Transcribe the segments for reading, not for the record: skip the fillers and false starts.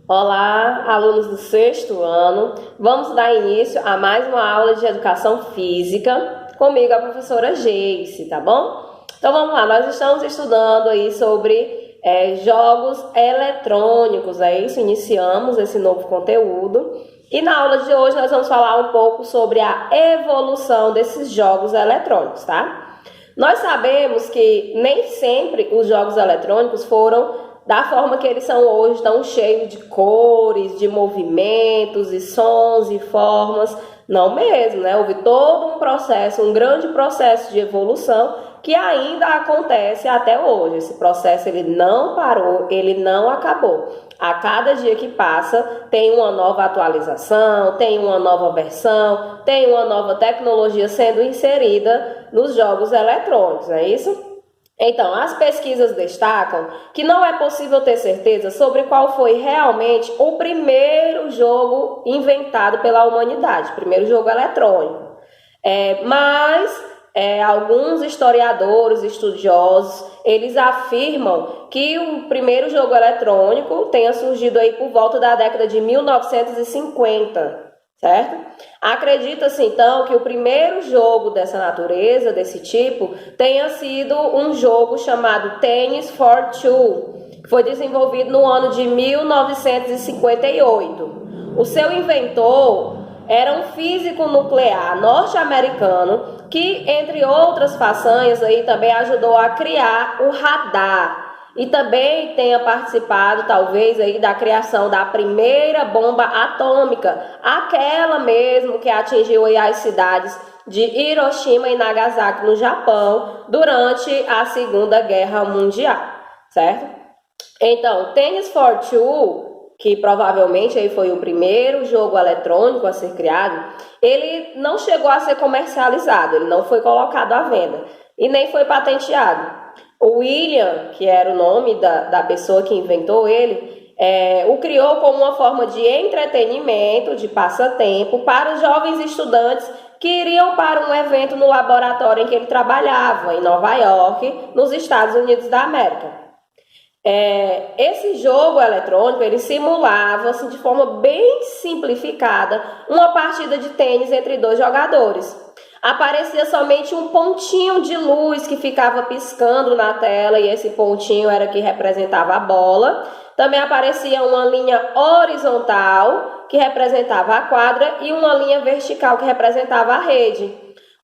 Olá, alunos do sexto ano. Vamos dar início a mais uma aula de educação física comigo, a professora Geice, tá bom? Então vamos lá, nós estamos estudando aí sobre jogos eletrônicos, é isso? Iniciamos esse novo conteúdo. E na aula de hoje nós vamos falar um pouco sobre a evolução desses jogos eletrônicos, tá? Nós sabemos que nem sempre os jogos eletrônicos foram da forma que eles são hoje, tão cheios de cores, de movimentos e sons e formas. Não mesmo, né? Houve todo um processo, um grande processo de evolução que ainda acontece até hoje. Esse processo ele não parou, ele não acabou. A cada dia que passa tem uma nova atualização, tem uma nova versão, tem uma nova tecnologia sendo inserida nos jogos eletrônicos, não é isso? Então, as pesquisas destacam que não é possível ter certeza sobre qual foi realmente o primeiro jogo inventado pela humanidade, primeiro jogo eletrônico. Alguns historiadores, estudiosos, eles afirmam que o primeiro jogo eletrônico tenha surgido aí por volta da década de 1950. Certo? Acredita-se então que o primeiro jogo dessa natureza, desse tipo, tenha sido um jogo chamado Tennis for Two, que foi desenvolvido no ano de 1958. O seu inventor era um físico nuclear norte-americano que, entre outras façanhas, aí também ajudou a criar o radar. E também tenha participado, talvez, aí da criação da primeira bomba atômica, aquela mesmo que atingiu aí as cidades de Hiroshima e Nagasaki, no Japão, durante a Segunda Guerra Mundial, certo? Então, Tennis for Two, que provavelmente aí foi o primeiro jogo eletrônico a ser criado, ele não chegou a ser comercializado, ele não foi colocado à venda e nem foi patenteado. O William, que era o nome da pessoa que inventou ele, o criou como uma forma de entretenimento, de passatempo, para os jovens estudantes que iriam para um evento no laboratório em que ele trabalhava, em Nova York, nos Estados Unidos da América. Esse jogo eletrônico, ele simulava, assim, de forma bem simplificada, uma partida de tênis entre dois jogadores. Aparecia somente um pontinho de luz que ficava piscando na tela e esse pontinho era que representava a bola. Também aparecia uma linha horizontal que representava a quadra e uma linha vertical que representava a rede.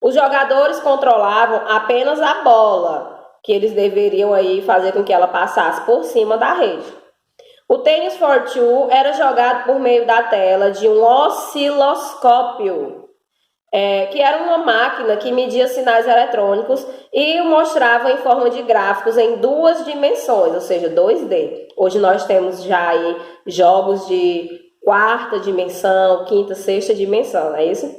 Os jogadores controlavam apenas a bola, que eles deveriam aí fazer com que ela passasse por cima da rede. O Tennis for Two era jogado por meio da tela de um osciloscópio, que era uma máquina que media sinais eletrônicos e mostrava em forma de gráficos em duas dimensões, ou seja, 2D. Hoje nós temos já aí jogos de quarta dimensão, quinta, sexta dimensão, não é isso?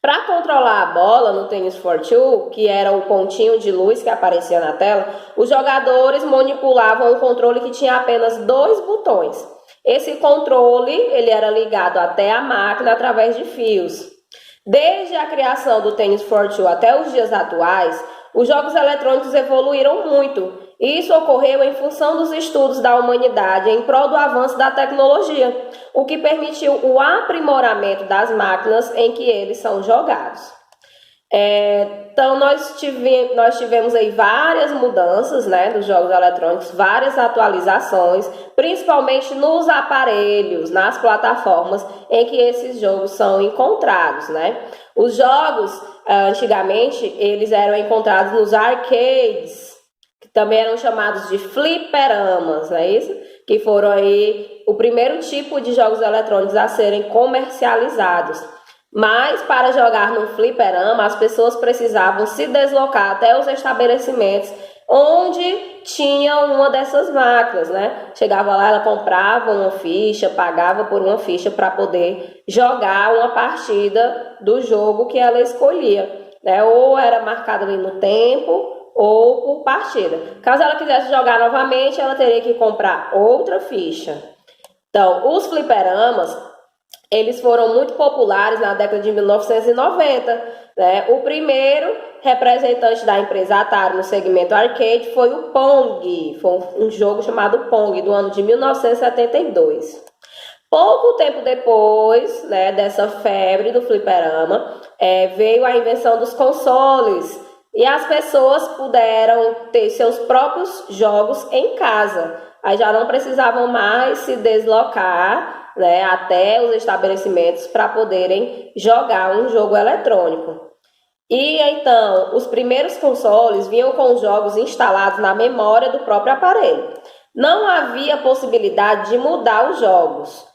Para controlar a bola no Tennis for Two, que era o pontinho de luz que aparecia na tela, os jogadores manipulavam um controle que tinha apenas 2 botões. Esse controle ele era ligado até a máquina através de fios. Desde a criação do Tennis for Two até os dias atuais, os jogos eletrônicos evoluíram muito. E isso ocorreu em função dos estudos da humanidade em prol do avanço da tecnologia, o que permitiu o aprimoramento das máquinas em que eles são jogados. Então, nós tivemos aí várias mudanças, né, dos jogos eletrônicos, várias atualizações, principalmente nos aparelhos, nas plataformas em que esses jogos são encontrados, né? Os jogos, antigamente, eles eram encontrados nos arcades, que também eram chamados de fliperamas, não é isso? Que foram aí o primeiro tipo de jogos eletrônicos a serem comercializados. Mas para jogar no fliperama, as pessoas precisavam se deslocar até os estabelecimentos onde tinham uma dessas máquinas, né? Chegava lá, ela comprava uma ficha, pagava por uma ficha para poder jogar uma partida do jogo que ela escolhia, né? Ou era marcada ali no tempo ou por partida. Caso ela quisesse jogar novamente, ela teria que comprar outra ficha. Então, os fliperamas, eles foram muito populares na década de 1990, né? O primeiro representante da empresa Atari no segmento arcade foi o Pong. Foi um jogo chamado Pong, do ano de 1972. Pouco tempo depois, né, dessa febre do fliperama, veio a invenção dos consoles e as pessoas puderam ter seus próprios jogos em casa. Aí já não precisavam mais se deslocar, né, até os estabelecimentos para poderem jogar um jogo eletrônico. E então, os primeiros consoles vinham com os jogos instalados na memória do próprio aparelho. Não havia possibilidade de mudar os jogos.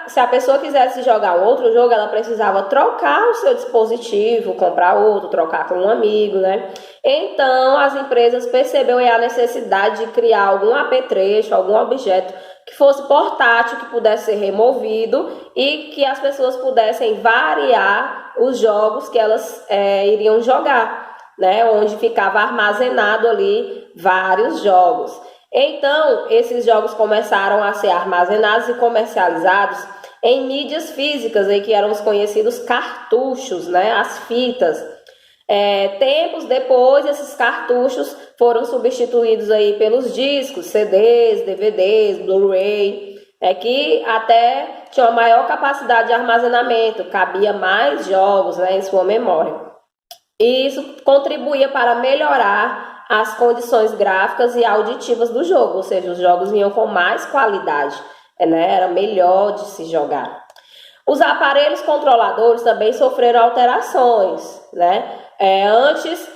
Se a pessoa quisesse jogar um outro jogo, ela precisava trocar o seu dispositivo, comprar outro, trocar com um amigo, né? Então, as empresas perceberam a necessidade de criar algum apetrecho, algum objeto que fosse portátil, que pudesse ser removido e que as pessoas pudessem variar os jogos que elas iriam jogar, né? Onde ficava armazenado ali vários jogos. Então, esses jogos começaram a ser armazenados e comercializados em mídias físicas, aí, que eram os conhecidos cartuchos, né? As fitas. Tempos depois, esses cartuchos foram substituídos aí pelos discos, CDs, DVDs, Blu-ray, que até tinha uma maior capacidade de armazenamento, cabia mais jogos, né, em sua memória. E isso contribuía para melhorar as condições gráficas e auditivas do jogo, ou seja, os jogos vinham com mais qualidade, né? Era melhor de se jogar. Os aparelhos controladores também sofreram alterações, né? Antes,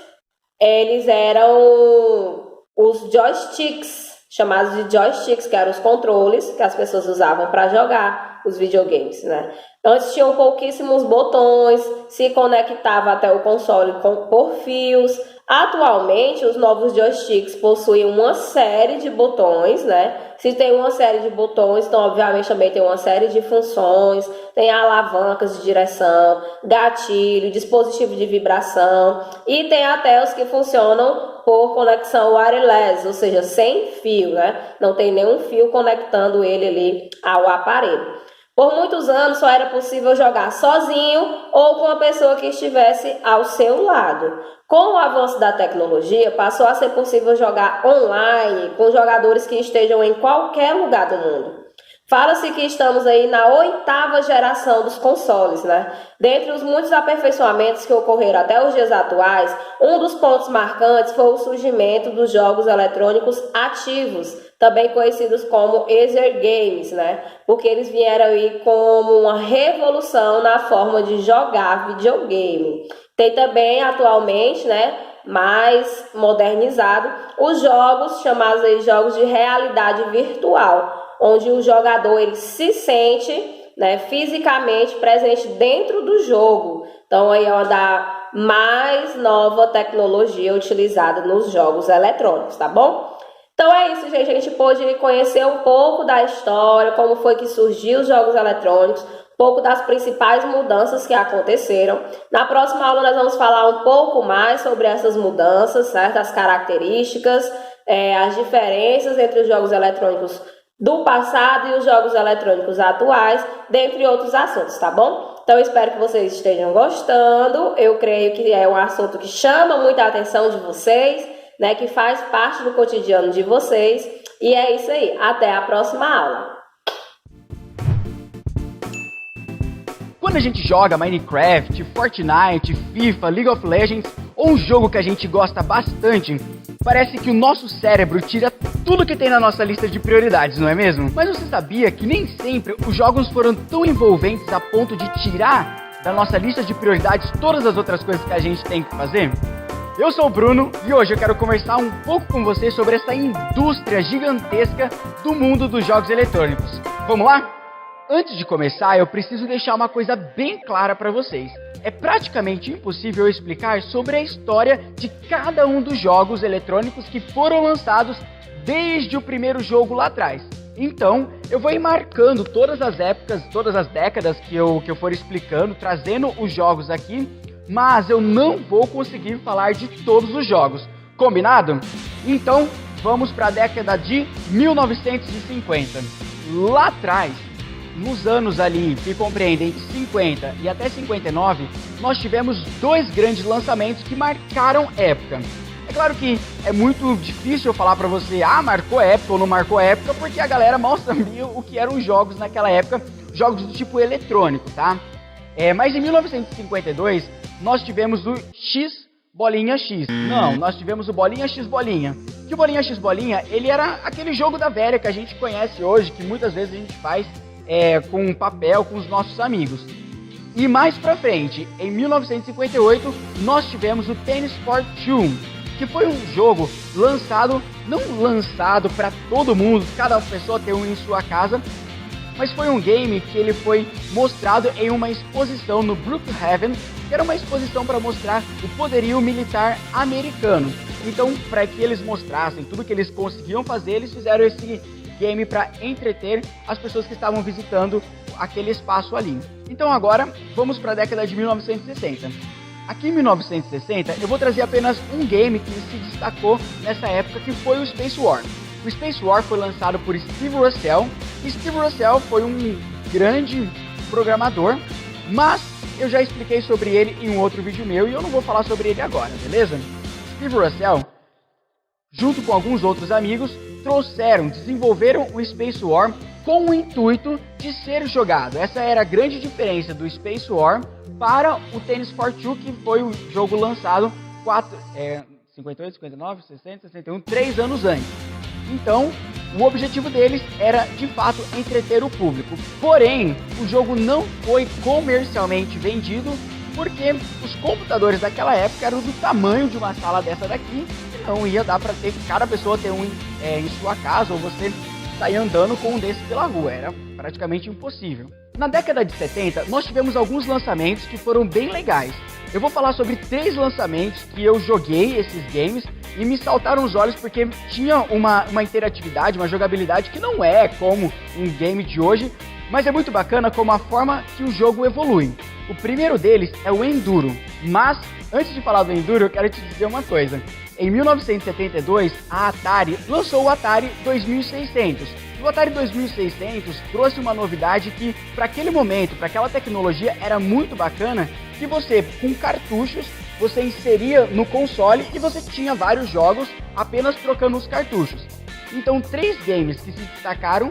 eles eram os joysticks, chamados de joysticks, que eram os controles que as pessoas usavam para jogar os videogames, né? Antes tinham pouquíssimos botões, se conectava até o console por fios. Atualmente, os novos joysticks possuem uma série de botões, né? Se tem uma série de botões, então obviamente também tem uma série de funções, tem alavancas de direção, gatilho, dispositivo de vibração e tem até os que funcionam por conexão wireless, ou seja, sem fio, né? Não tem nenhum fio conectando ele ali ao aparelho. Por muitos anos só era possível jogar sozinho ou com uma pessoa que estivesse ao seu lado. Com o avanço da tecnologia, passou a ser possível jogar online com jogadores que estejam em qualquer lugar do mundo. Fala-se que estamos aí na 8ª geração dos consoles, né? Dentre os muitos aperfeiçoamentos que ocorreram até os dias atuais, um dos pontos marcantes foi o surgimento dos jogos eletrônicos ativos, também conhecidos como Ether Games, né? Porque eles vieram aí como uma revolução na forma de jogar videogame. Tem também atualmente, né, mais modernizado, os jogos chamados aí jogos de realidade virtual, onde o jogador ele se sente, né, fisicamente presente dentro do jogo. Então aí é uma da mais nova tecnologia utilizada nos jogos eletrônicos, tá bom? Então é isso, gente. A gente pôde conhecer um pouco da história, como foi que surgiu os jogos eletrônicos, um pouco das principais mudanças que aconteceram. Na próxima aula nós vamos falar um pouco mais sobre essas mudanças, certo? As características, as diferenças entre os jogos eletrônicos do passado e os jogos eletrônicos atuais, dentre outros assuntos, tá bom? Então eu espero que vocês estejam gostando. Eu creio que é um assunto que chama muita atenção de vocês, né? Que faz parte do cotidiano de vocês. E é isso aí. Até a próxima aula. Quando a gente joga Minecraft, Fortnite, FIFA, League of Legends ou um jogo que a gente gosta bastante, parece que o nosso cérebro tira tudo que tem na nossa lista de prioridades, não é mesmo? Mas você sabia que nem sempre os jogos foram tão envolventes a ponto de tirar da nossa lista de prioridades todas as outras coisas que a gente tem que fazer? Eu sou o Bruno e hoje eu quero conversar um pouco com você sobre essa indústria gigantesca do mundo dos jogos eletrônicos. Vamos lá? Antes de começar, eu preciso deixar uma coisa bem clara para vocês. É praticamente impossível explicar sobre a história de cada um dos jogos eletrônicos que foram lançados desde o primeiro jogo lá atrás. Então, eu vou ir marcando todas as épocas, todas as décadas que eu for explicando, trazendo os jogos aqui, mas eu não vou conseguir falar de todos os jogos. Combinado? Então, vamos para a década de 1950. Lá atrás, nos anos ali que compreendem de 50 e até 59, nós tivemos dois grandes lançamentos que marcaram época. É claro que é muito difícil eu falar pra você, marcou época ou não marcou época, porque a galera mal sabia o que eram os jogos naquela época, jogos do tipo eletrônico, tá? Mas em 1952, nós tivemos o X Bolinha X. Não, nós tivemos o Bolinha X Bolinha. Que o Bolinha X Bolinha, ele era aquele jogo da velha que a gente conhece hoje, que muitas vezes a gente faz com papel, com os nossos amigos. E mais pra frente, em 1958, nós tivemos o Tennis for Two, que foi um jogo lançado, não lançado para todo mundo, cada pessoa ter um em sua casa, mas foi um game que ele foi mostrado em uma exposição no Brookhaven, que era uma exposição para mostrar o poderio militar americano. Então, para que eles mostrassem tudo que eles conseguiam fazer, eles fizeram esse game para entreter as pessoas que estavam visitando aquele espaço ali. Então agora, vamos para a década de 1960. Aqui em 1960, eu vou trazer apenas um game que se destacou nessa época, que foi o Space War. O Space War foi lançado por Steve Russell, e Steve Russell foi um grande programador, mas eu já expliquei sobre ele em um outro vídeo meu e eu não vou falar sobre ele agora, beleza? Steve Russell, junto com alguns outros amigos, desenvolveram o Space War com o intuito de ser jogado. Essa era a grande diferença do Space War para o Tennis for Two, que foi o jogo lançado 58, 59, 60, 61, 3 anos antes. Então, o objetivo deles era, de fato, entreter o público. Porém, o jogo não foi comercialmente vendido porque os computadores daquela época eram do tamanho de uma sala dessa daqui e não ia dar para ter cada pessoa ter um em sua casa ou você sair andando com um desse pela rua. Era praticamente impossível. Na década de 70, nós tivemos alguns lançamentos que foram bem legais. Eu vou falar sobre 3 lançamentos que eu joguei esses games e me saltaram os olhos porque tinha uma interatividade, uma jogabilidade que não é como um game de hoje, mas é muito bacana como a forma que o jogo evolui. O primeiro deles é o Enduro, mas antes de falar do Enduro eu quero te dizer uma coisa. Em 1972, a Atari lançou o Atari 2600. O Atari 2600 trouxe uma novidade que, para aquele momento, para aquela tecnologia, era muito bacana, que você, com cartuchos, você inseria no console e você tinha vários jogos apenas trocando os cartuchos. Então, 3 games que se destacaram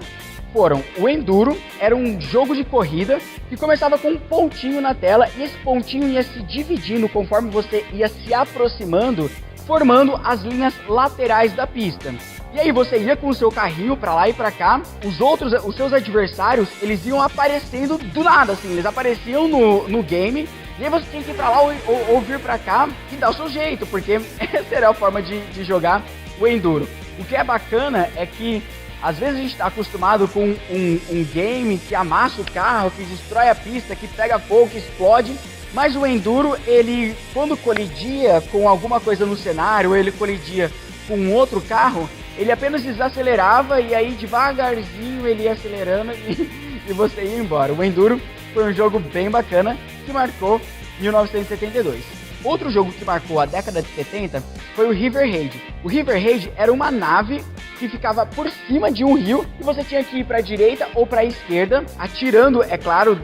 foram o Enduro, era um jogo de corrida que começava com um pontinho na tela e esse pontinho ia se dividindo conforme você ia se aproximando, formando as linhas laterais da pista. E aí você ia com o seu carrinho pra lá e pra cá, os seus adversários, eles iam aparecendo do nada, assim, eles apareciam no game, e aí você tinha que ir pra lá ou vir pra cá e dar o seu jeito, porque essa era a forma de jogar o Enduro. O que é bacana é que, às vezes a gente tá acostumado com um game que amassa o carro, que destrói a pista, que pega fogo, que explode, mas o Enduro, ele, quando colidia com alguma coisa no cenário, ou ele colidia com um outro carro, ele apenas desacelerava e aí devagarzinho ele ia acelerando e você ia embora. O Enduro foi um jogo bem bacana que marcou 1972. Outro jogo que marcou a década de 70 foi o River Raid. O River Raid era uma nave que ficava por cima de um rio e você tinha que ir para a direita ou para a esquerda, atirando, é claro,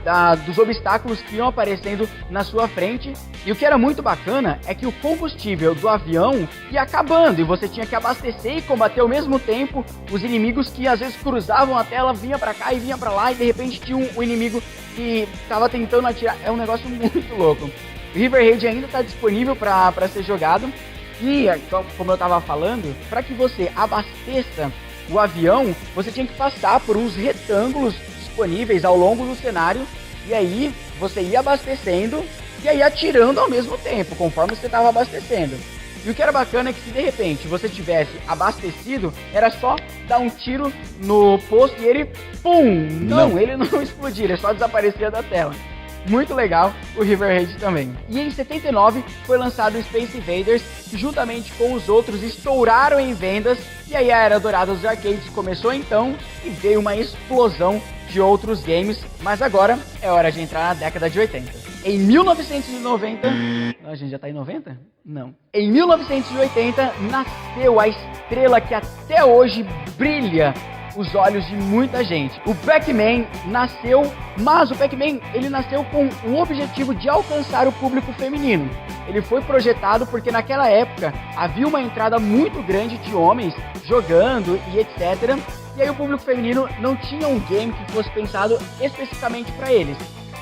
dos obstáculos que iam aparecendo na sua frente. E o que era muito bacana é que o combustível do avião ia acabando e você tinha que abastecer e combater ao mesmo tempo os inimigos que às vezes cruzavam a tela, vinha para cá e vinha para lá e de repente tinha um inimigo que estava tentando atirar. É um negócio muito louco. O River Raid ainda está disponível para ser jogado. E, como eu estava falando, para que você abasteça o avião, você tinha que passar por uns retângulos disponíveis ao longo do cenário. E aí você ia abastecendo e aí atirando ao mesmo tempo, conforme você estava abastecendo. E o que era bacana é que se de repente você tivesse abastecido, era só dar um tiro no posto e ele, pum! Não, ele não explodia, ele só desaparecia da tela. Muito legal o River Raid também. E em 79 foi lançado o Space Invaders, que juntamente com os outros estouraram em vendas. E aí a era dourada dos arcades começou então e veio uma explosão de outros games. Mas agora é hora de entrar na década de 80. Em 1990... A gente já tá em 90? Não. Em 1980 nasceu a estrela que até hoje brilha os olhos de muita gente. O Pac-Man nasceu, mas o Pac-Man ele nasceu com o objetivo de alcançar o público feminino. Ele foi projetado porque naquela época havia uma entrada muito grande de homens jogando e etc. E aí o público feminino não tinha um game que fosse pensado especificamente para eles.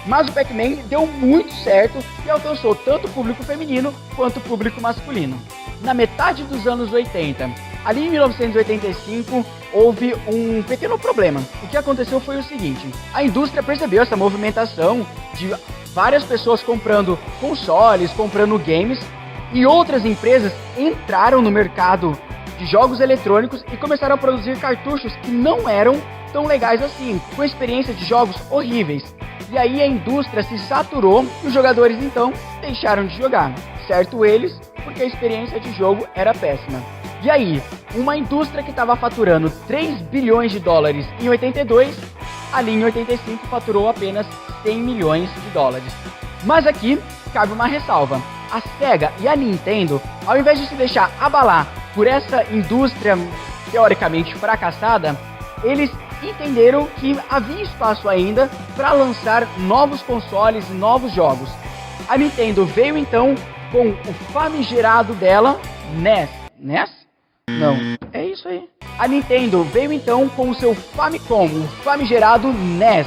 Mas o Pac-Man deu muito certo e alcançou tanto o público feminino quanto o público masculino. Na metade dos anos 80, ali em 1985, houve um pequeno problema. O que aconteceu foi o seguinte: a indústria percebeu essa movimentação de várias pessoas comprando consoles, comprando games, e outras empresas entraram no mercado de jogos eletrônicos e começaram a produzir cartuchos que não eram tão legais assim, com experiência de jogos horríveis. E aí a indústria se saturou e os jogadores então deixaram de jogar. Certo eles, porque a experiência de jogo era péssima. E aí, uma indústria que estava faturando 3 bilhões de dólares em 82, ali em 85 faturou apenas 100 milhões de dólares. Mas aqui cabe uma ressalva. A Sega e a Nintendo, ao invés de se deixar abalar por essa indústria teoricamente fracassada, eles entenderam que havia espaço ainda para lançar novos consoles e novos jogos. A Nintendo veio então com o famigerado dela, NES. NES? Não, é isso aí. A Nintendo veio então com o seu Famicom, o famigerado NES,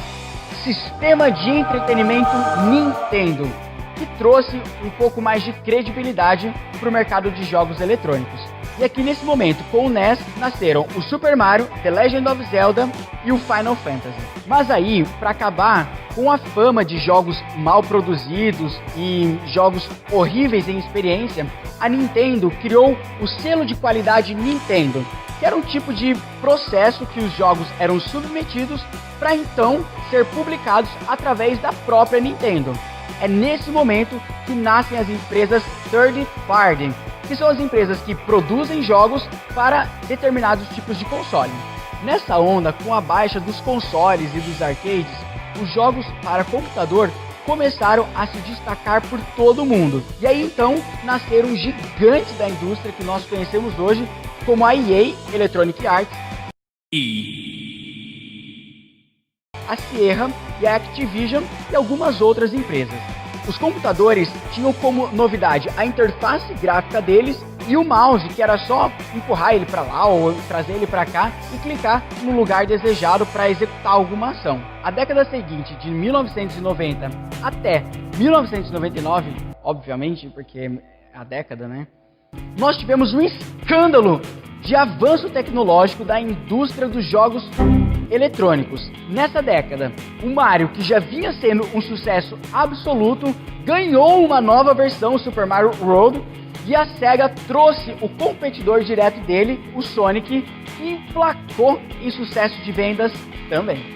Sistema de Entretenimento Nintendo, que trouxe um pouco mais de credibilidade para o mercado de jogos eletrônicos. E aqui nesse momento, com o NES, nasceram o Super Mario, The Legend of Zelda e o Final Fantasy. Mas aí, para acabar com a fama de jogos mal produzidos e jogos horríveis em experiência, a Nintendo criou o selo de qualidade Nintendo, que era um tipo de processo que os jogos eram submetidos para então ser publicados através da própria Nintendo. É nesse momento que nascem as empresas third party, que são as empresas que produzem jogos para determinados tipos de console. Nessa onda, com a baixa dos consoles e dos arcades, os jogos para computador começaram a se destacar por todo o mundo. E aí então nasceram gigantes da indústria que nós conhecemos hoje, como a EA, Electronic Arts, a Sierra e a Activision e algumas outras empresas. Os computadores tinham como novidade a interface gráfica deles e o mouse, que era só empurrar ele para lá ou trazer ele para cá e clicar no lugar desejado para executar alguma ação. A década seguinte, de 1990 até 1999, obviamente, porque é a década, né? Nós tivemos um escândalo de avanço tecnológico da indústria dos jogos eletrônicos. Nessa década, o Mario, que já vinha sendo um sucesso absoluto, ganhou uma nova versão, o Super Mario World, e a Sega trouxe o competidor direto dele, o Sonic, que emplacou em sucesso de vendas também.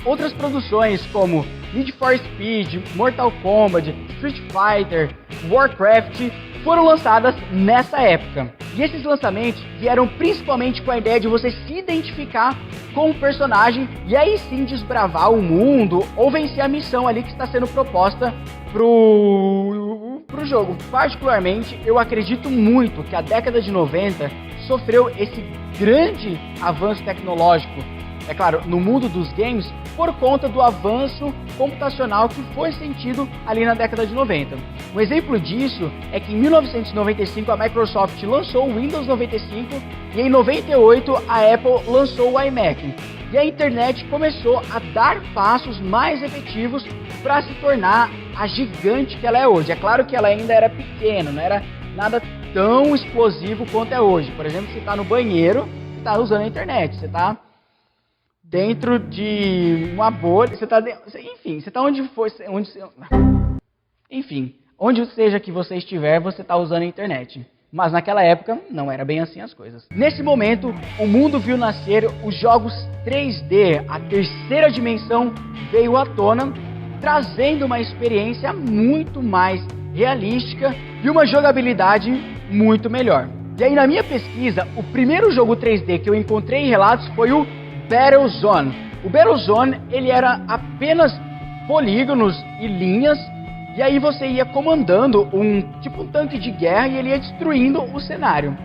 Outras produções como Need for Speed, Mortal Kombat, Street Fighter, Warcraft foram lançadas nessa época. E esses lançamentos vieram principalmente com a ideia de você se identificar com o personagem e aí sim desbravar o mundo ou vencer a missão ali que está sendo proposta pro jogo. Particularmente, eu acredito muito que a década de 90 sofreu esse grande avanço tecnológico, é claro, no mundo dos games, por conta do avanço computacional que foi sentido ali na década de 90. Um exemplo disso é que em 1995 a Microsoft lançou o Windows 95 e em 98 a Apple lançou o iMac. E a internet começou a dar passos mais efetivos para se tornar a gigante que ela é hoje. É claro que ela ainda era pequena, não era nada tão explosivo quanto é hoje. Por exemplo, você está no banheiro e está usando a internet, você está dentro de uma bolha, você está, enfim, você está onde for, onde seja que você estiver, você está usando a internet. Mas naquela época não era bem assim as coisas. Nesse momento, o mundo viu nascer os jogos 3D, a terceira dimensão veio à tona, trazendo uma experiência muito mais realística e uma jogabilidade muito melhor. E aí na minha pesquisa, o primeiro jogo 3D que eu encontrei em relatos foi o Battlezone. O Battlezone, ele era apenas polígonos e linhas, e aí você ia comandando um tanque de guerra e ele ia destruindo o cenário.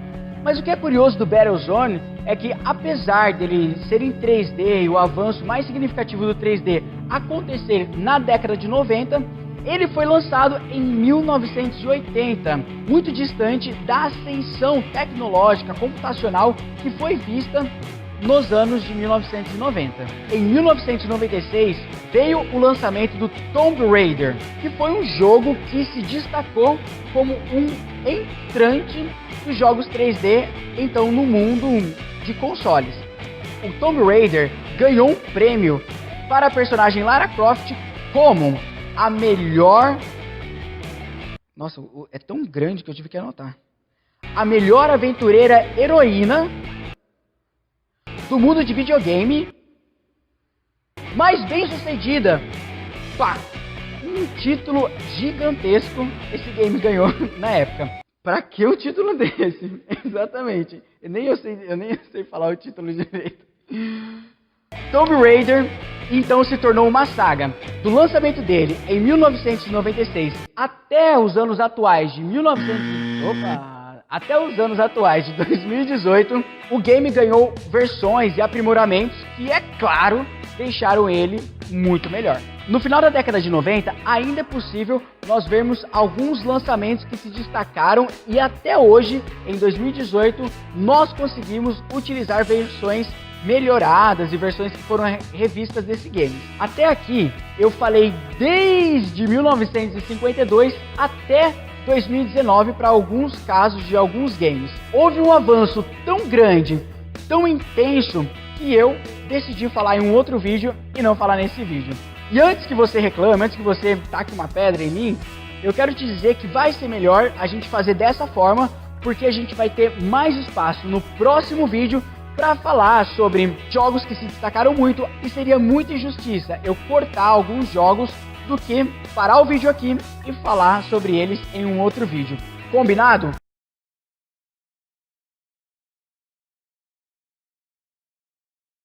Mas o que é curioso do Battlezone é que apesar dele ser em 3D e o avanço mais significativo do 3D acontecer na década de 90, ele foi lançado em 1980, muito distante da ascensão tecnológica computacional que foi vista nos anos de 1990. Em 1996 veio o lançamento do Tomb Raider, que foi um jogo que se destacou como um entrante dos jogos 3D então no mundo de consoles. O Tomb Raider ganhou um prêmio para a personagem Lara Croft como a melhor... Nossa, é tão grande que eu tive que anotar. A melhor aventureira heroína do mundo de videogame mais bem sucedida. Pá! Um título gigantesco esse game ganhou na época. Pra que o título desse? Exatamente. Eu nem sei falar o título direito. Tomb Raider então se tornou uma saga. Do lançamento dele em 1996 até os anos atuais de 2018, o game ganhou versões e aprimoramentos que, é claro, deixaram ele muito melhor. No final da década de 90, ainda é possível nós vermos alguns lançamentos que se destacaram e até hoje, em 2018, nós conseguimos utilizar versões melhoradas e versões que foram revistas desse game. Até aqui, eu falei desde 1952 até 2019 para alguns casos de alguns games. Houve um avanço tão grande, tão intenso, que eu decidi falar em um outro vídeo e não falar nesse vídeo. E antes que você reclame, antes que você taque uma pedra em mim, eu quero te dizer que vai ser melhor a gente fazer dessa forma, porque a gente vai ter mais espaço no próximo vídeo para falar sobre jogos que se destacaram muito, e seria muita injustiça eu cortar alguns jogos do que parar o vídeo aqui e falar sobre eles em um outro vídeo. Combinado?